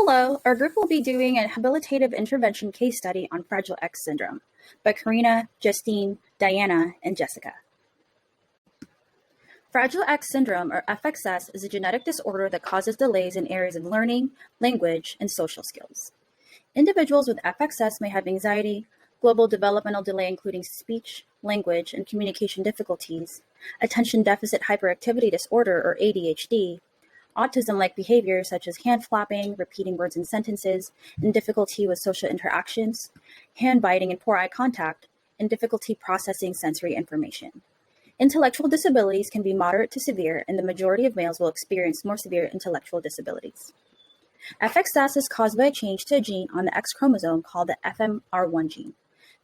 Hello, our group will be doing a habilitative intervention case study on Fragile X syndrome by Karina, Justine, Diana, and Jessica. Fragile X syndrome, or FXS, is a genetic disorder that causes delays in areas of learning, language, and social skills. Individuals with FXS may have anxiety, global developmental delay including speech, language, and communication difficulties, attention deficit hyperactivity disorder, or ADHD, autism-like behaviors such as hand flapping, repeating words and sentences, and difficulty with social interactions, hand biting and poor eye contact, and difficulty processing sensory information. Intellectual disabilities can be moderate to severe, and the majority of males will experience more severe intellectual disabilities. FXS is caused by a change to a gene on the X chromosome called the FMR1 gene.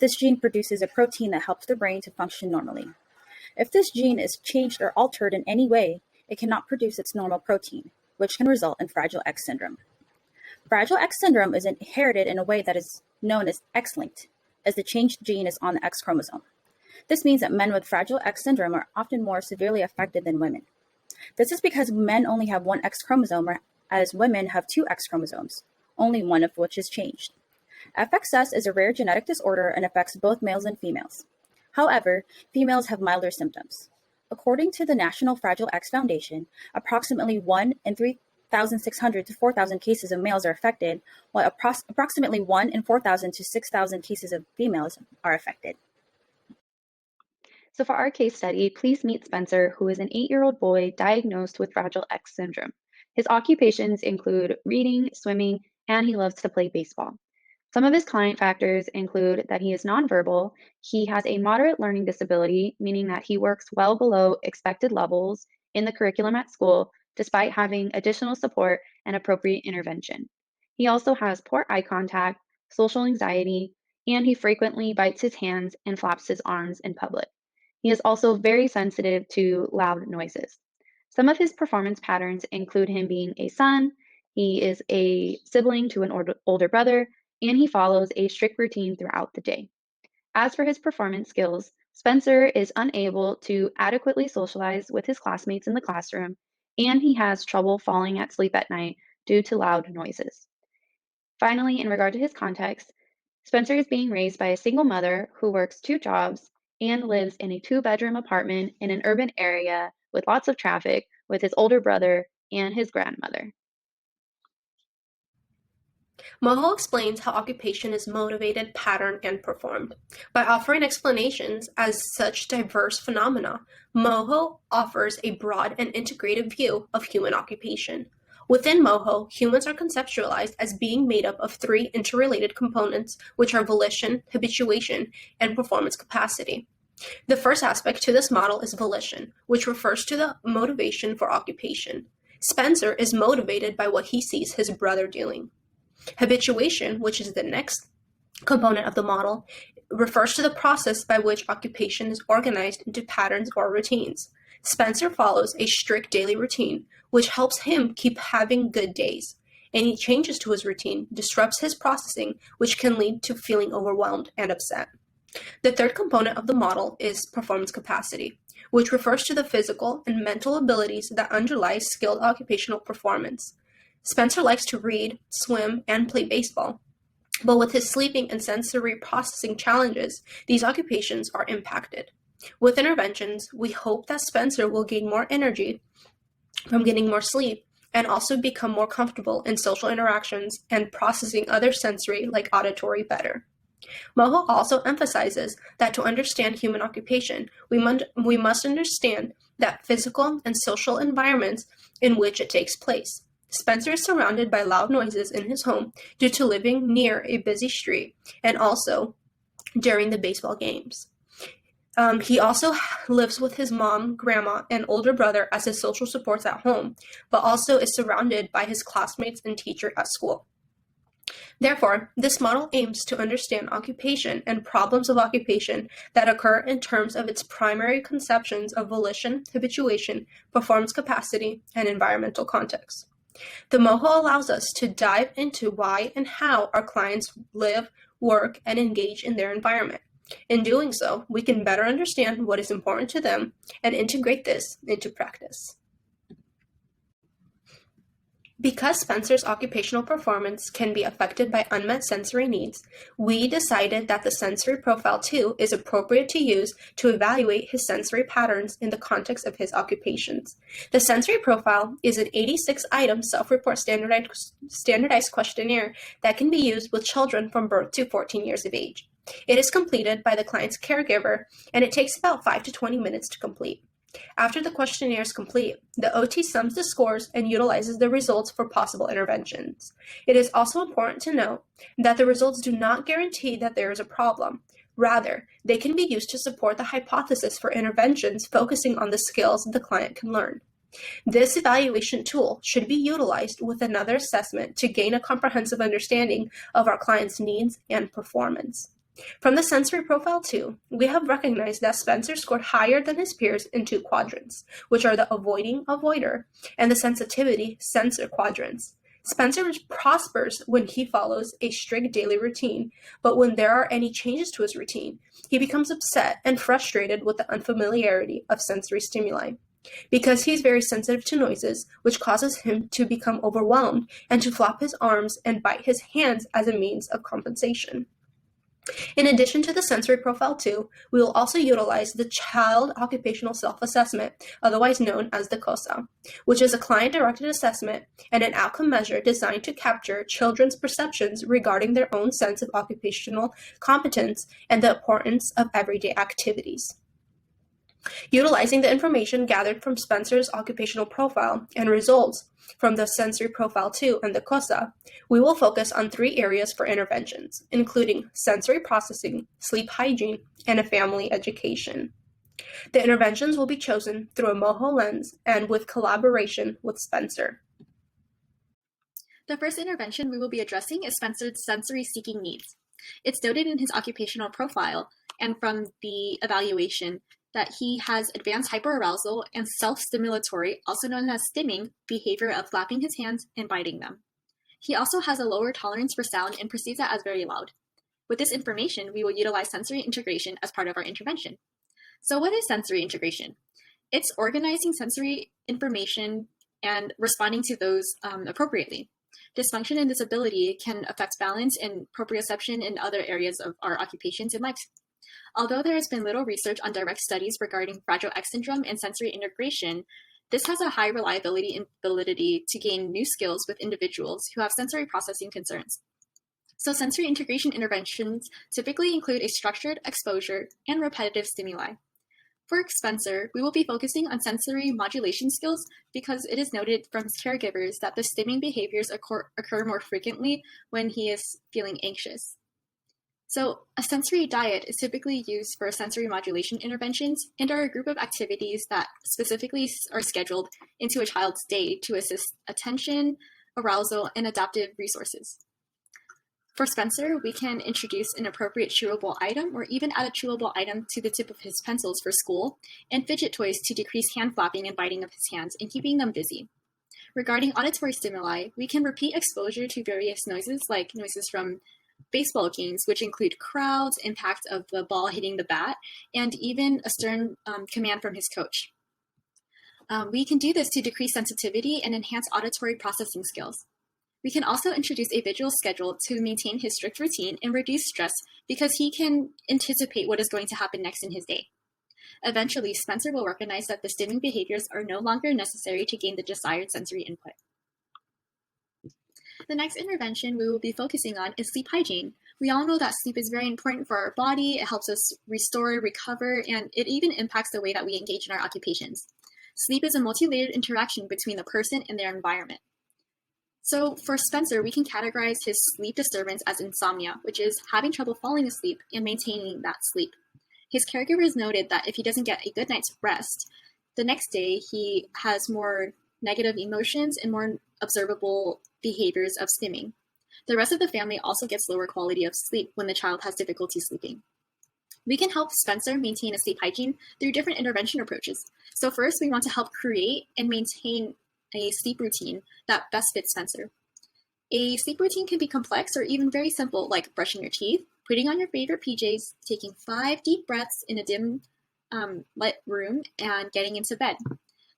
This gene produces a protein that helps the brain to function normally. If this gene is changed or altered in any way, it cannot produce its normal protein, which can result in Fragile X syndrome. Fragile X syndrome is inherited in a way that is known as X-linked, as the changed gene is on the X chromosome. This means that men with Fragile X syndrome are often more severely affected than women. This is because men only have one X chromosome, whereas women have two X chromosomes, only one of which is changed. FXS is a rare genetic disorder and affects both males and females. However, females have milder symptoms. According to the National Fragile X Foundation, approximately 1 in 3,600 to 4,000 cases of males are affected, while approximately 1 in 4,000 to 6,000 cases of females are affected. So for our case study, please meet Spencer, who is an 8-year-old boy diagnosed with Fragile X syndrome. His occupations include reading, swimming, and he loves to play baseball. Some of his client factors include that he is nonverbal, he has a moderate learning disability, meaning that he works well below expected levels in the curriculum at school, despite having additional support and appropriate intervention. He also has poor eye contact, social anxiety, and he frequently bites his hands and flaps his arms in public. He is also very sensitive to loud noises. Some of his performance patterns include him being a son, he is a sibling to an older brother, and he follows a strict routine throughout the day. As for his performance skills, Spencer is unable to adequately socialize with his classmates in the classroom, and he has trouble falling asleep at night due to loud noises. Finally, in regard to his context, Spencer is being raised by a single mother who works 2 jobs and lives in a 2-bedroom apartment in an urban area with lots of traffic with his older brother and his grandmother. Moho explains how occupation is motivated, patterned, and performed. By offering explanations as such diverse phenomena, Moho offers a broad and integrated view of human occupation. Within Moho, humans are conceptualized as being made up of 3 interrelated components, which are volition, habituation, and performance capacity. The first aspect to this model is volition, which refers to the motivation for occupation. Spencer is motivated by what he sees his brother doing. Habituation, which is the next component of the model, refers to the process by which occupation is organized into patterns or routines. Spencer follows a strict daily routine, which helps him keep having good days. Any changes to his routine disrupts his processing, which can lead to feeling overwhelmed and upset. The third component of the model is performance capacity, which refers to the physical and mental abilities that underlie skilled occupational performance. Spencer likes to read, swim, and play baseball, but with his sleeping and sensory processing challenges, these occupations are impacted. With interventions, we hope that Spencer will gain more energy from getting more sleep and also become more comfortable in social interactions and processing other sensory like auditory better. Moho also emphasizes that to understand human occupation, we must understand that physical and social environments in which it takes place. Spencer is surrounded by loud noises in his home due to living near a busy street and also during the baseball games. He also lives with his mom, grandma, and older brother as his social supports at home, but also is surrounded by his classmates and teacher at school. Therefore, this model aims to understand occupation and problems of occupation that occur in terms of its primary conceptions of volition, habituation, performance capacity, and environmental context. The Moho allows us to dive into why and how our clients live, work, and engage in their environment. In doing so, we can better understand what is important to them and integrate this into practice. Because Spencer's occupational performance can be affected by unmet sensory needs, we decided that the Sensory Profile 2 is appropriate to use to evaluate his sensory patterns in the context of his occupations. The Sensory Profile is an 86-item self-report standardized questionnaire that can be used with children from birth to 14 years of age. It is completed by the client's caregiver, and it takes about 5 to 20 minutes to complete. After the questionnaire is complete, the OT sums the scores and utilizes the results for possible interventions. It is also important to note that the results do not guarantee that there is a problem. Rather, they can be used to support the hypothesis for interventions focusing on the skills the client can learn. This evaluation tool should be utilized with another assessment to gain a comprehensive understanding of our client's needs and performance. From the Sensory Profile 2, we have recognized that Spencer scored higher than his peers in 2 quadrants, which are the avoiding avoider and the sensitivity sensor quadrants. Spencer prospers when he follows a strict daily routine, but when there are any changes to his routine, he becomes upset and frustrated with the unfamiliarity of sensory stimuli. Because he's very sensitive to noises, which causes him to become overwhelmed and to flop his arms and bite his hands as a means of compensation. In addition to the Sensory Profile 2, we will also utilize the Child Occupational Self-Assessment, otherwise known as the COSA, which is a client-directed assessment and an outcome measure designed to capture children's perceptions regarding their own sense of occupational competence and the importance of everyday activities. Utilizing the information gathered from Spencer's occupational profile and results from the Sensory Profile 2 and the COSA, we will focus on 3 areas for interventions, including sensory processing, sleep hygiene, and a family education. The interventions will be chosen through a MOHO lens and with collaboration with Spencer. The first intervention we will be addressing is Spencer's sensory seeking needs. It's noted in his occupational profile and from the evaluation that he has advanced hyperarousal and self-stimulatory, also known as stimming, behavior of flapping his hands and biting them. He also has a lower tolerance for sound and perceives that as very loud. With this information, we will utilize sensory integration as part of our intervention. So what is sensory integration? It's organizing sensory information and responding to those appropriately. Dysfunction and disability can affect balance and proprioception in other areas of our occupations and life. Although there has been little research on direct studies regarding Fragile X syndrome and sensory integration, this has a high reliability and validity to gain new skills with individuals who have sensory processing concerns. So sensory integration interventions typically include a structured exposure and repetitive stimuli. For Spencer, we will be focusing on sensory modulation skills because it is noted from his caregivers that the stimming behaviors occur more frequently when he is feeling anxious. So a sensory diet is typically used for sensory modulation interventions and are a group of activities that specifically are scheduled into a child's day to assist attention, arousal, and adaptive resources. For Spencer, we can introduce an appropriate chewable item or even add a chewable item to the tip of his pencils for school and fidget toys to decrease hand flapping and biting of his hands and keeping them busy. Regarding auditory stimuli, we can repeat exposure to various noises like noises from baseball games, which include crowds, impact of the ball hitting the bat, and even a stern command from his coach. We can do this to decrease sensitivity and enhance auditory processing skills. We can also introduce a visual schedule to maintain his strict routine and reduce stress because he can anticipate what is going to happen next in his day. Eventually, Spencer will recognize that the stimming behaviors are no longer necessary to gain the desired sensory input. The next intervention we will be focusing on is sleep hygiene. We all know that sleep is very important for our body. It helps us restore, recover, and it even impacts the way that we engage in our occupations. Sleep is a multi-layered interaction between the person and their environment. So for Spencer, we can categorize his sleep disturbance as insomnia, which is having trouble falling asleep and maintaining that sleep. His caregivers noted that if he doesn't get a good night's rest, the next day he has more negative emotions and more observable behaviors of stimming. The rest of the family also gets lower quality of sleep when the child has difficulty sleeping. We can help Spencer maintain a sleep hygiene through different intervention approaches. So first, we want to help create and maintain a sleep routine that best fits Spencer. A sleep routine can be complex or even very simple, like brushing your teeth, putting on your favorite PJs, taking 5 deep breaths in a dim lit room, and getting into bed.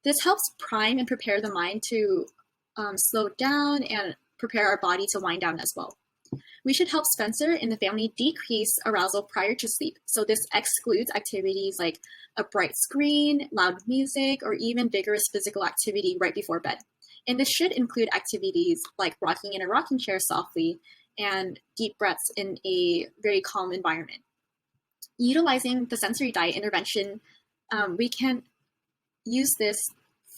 This helps prime and prepare the mind to slow down and prepare our body to wind down as well. We should help Spencer and the family decrease arousal prior to sleep. So this excludes activities like a bright screen, loud music, or even vigorous physical activity right before bed. And this should include activities like rocking in a rocking chair softly and deep breaths in a very calm environment. Utilizing the sensory diet intervention, we can use this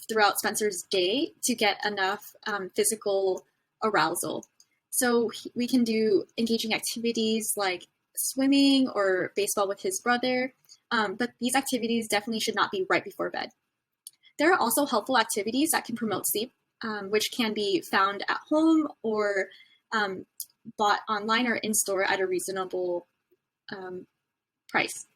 throughout Spencer's day to get enough physical arousal. So we can do engaging activities like swimming or baseball with his brother, but these activities definitely should not be right before bed. There are also helpful activities that can promote sleep, which can be found at home or bought online or in-store at a reasonable price.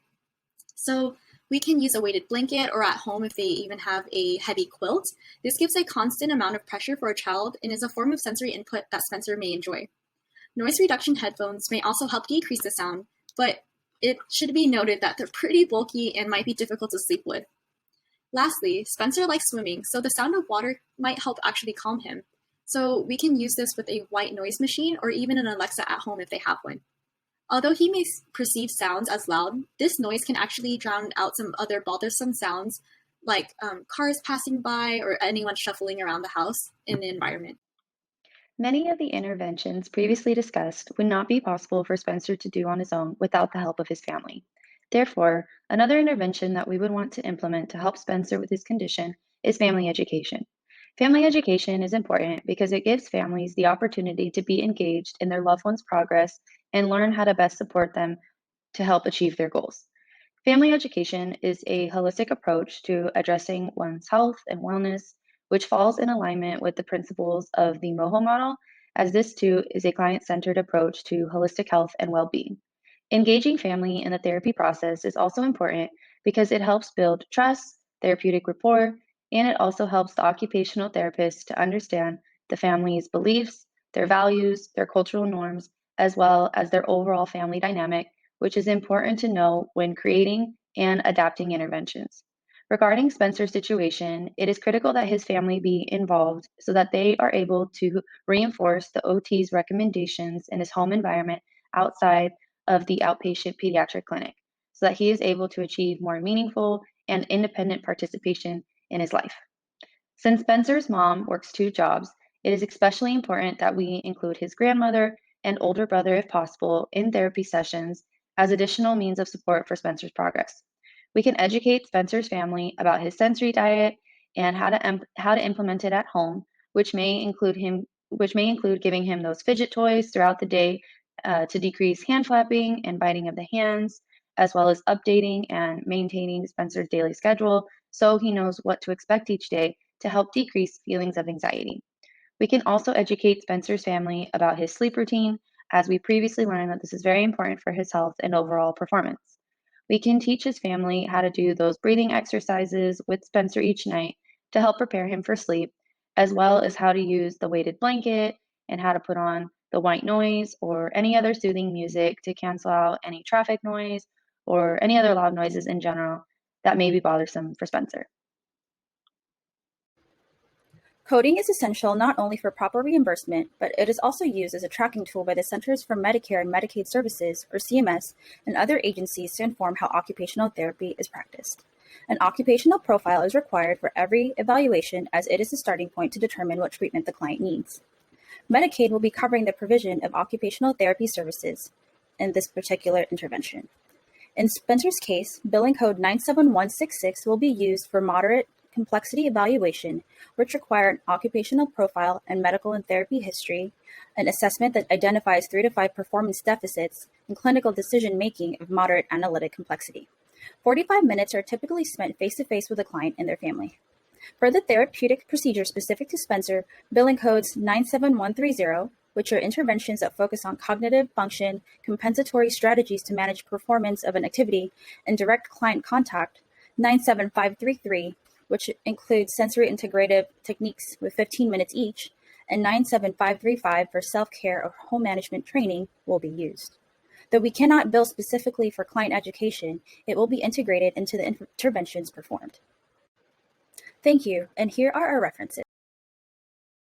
So we can use a weighted blanket or at home if they even have a heavy quilt. This gives a constant amount of pressure for a child and is a form of sensory input that Spencer may enjoy. Noise reduction headphones may also help decrease the sound, but it should be noted that they're pretty bulky and might be difficult to sleep with. Lastly, Spencer likes swimming, so the sound of water might help actually calm him. So we can use this with a white noise machine or even an Alexa at home if they have one. Although he may perceive sounds as loud, this noise can actually drown out some other bothersome sounds like cars passing by or anyone shuffling around the house in the environment. Many of the interventions previously discussed would not be possible for Spencer to do on his own without the help of his family. Therefore, another intervention that we would want to implement to help Spencer with his condition is family education. Family education is important because it gives families the opportunity to be engaged in their loved one's progress and learn how to best support them to help achieve their goals. Family education is a holistic approach to addressing one's health and wellness, which falls in alignment with the principles of the MOHO model, as this too is a client-centered approach to holistic health and well-being. Engaging family in the therapy process is also important because it helps build trust, therapeutic rapport, and it also helps the occupational therapist to understand the family's beliefs, their values, their cultural norms, as well as their overall family dynamic, which is important to know when creating and adapting interventions. Regarding Spencer's situation, it is critical that his family be involved so that they are able to reinforce the OT's recommendations in his home environment outside of the outpatient pediatric clinic, so that he is able to achieve more meaningful and independent participation in his life. Since Spencer's mom works 2 jobs, it is especially important that we include his grandmother and older brother, if possible, in therapy sessions as additional means of support for Spencer's progress. We can educate Spencer's family about his sensory diet and how to implement it at home, which may include giving him those fidget toys throughout the day to decrease hand flapping and biting of the hands, as well as updating and maintaining Spencer's daily schedule so he knows what to expect each day to help decrease feelings of anxiety. We can also educate Spencer's family about his sleep routine, as we previously learned that this is very important for his health and overall performance. We can teach his family how to do those breathing exercises with Spencer each night to help prepare him for sleep, as well as how to use the weighted blanket and how to put on the white noise or any other soothing music to cancel out any traffic noise or any other loud noises in general that may be bothersome for Spencer. Coding is essential not only for proper reimbursement, but it is also used as a tracking tool by the Centers for Medicare and Medicaid Services, or CMS, and other agencies to inform how occupational therapy is practiced. An occupational profile is required for every evaluation, as it is the starting point to determine what treatment the client needs. Medicaid will be covering the provision of occupational therapy services in this particular intervention. In Spencer's case, billing code 97166 will be used for moderate complexity evaluation, which require an occupational profile and medical and therapy history, an assessment that identifies 3 to 5 performance deficits, and clinical decision-making of moderate analytic complexity. 45 minutes are typically spent face-to-face with the client and their family. For the therapeutic procedure specific to Spencer, billing codes 97130, which are interventions that focus on cognitive function, compensatory strategies to manage performance of an activity, and direct client contact, 97533, which includes sensory integrative techniques with 15 minutes each, and 97535 for self-care or home management training will be used. Though we cannot bill specifically for client education, it will be integrated into the interventions performed. Thank you, and here are our references.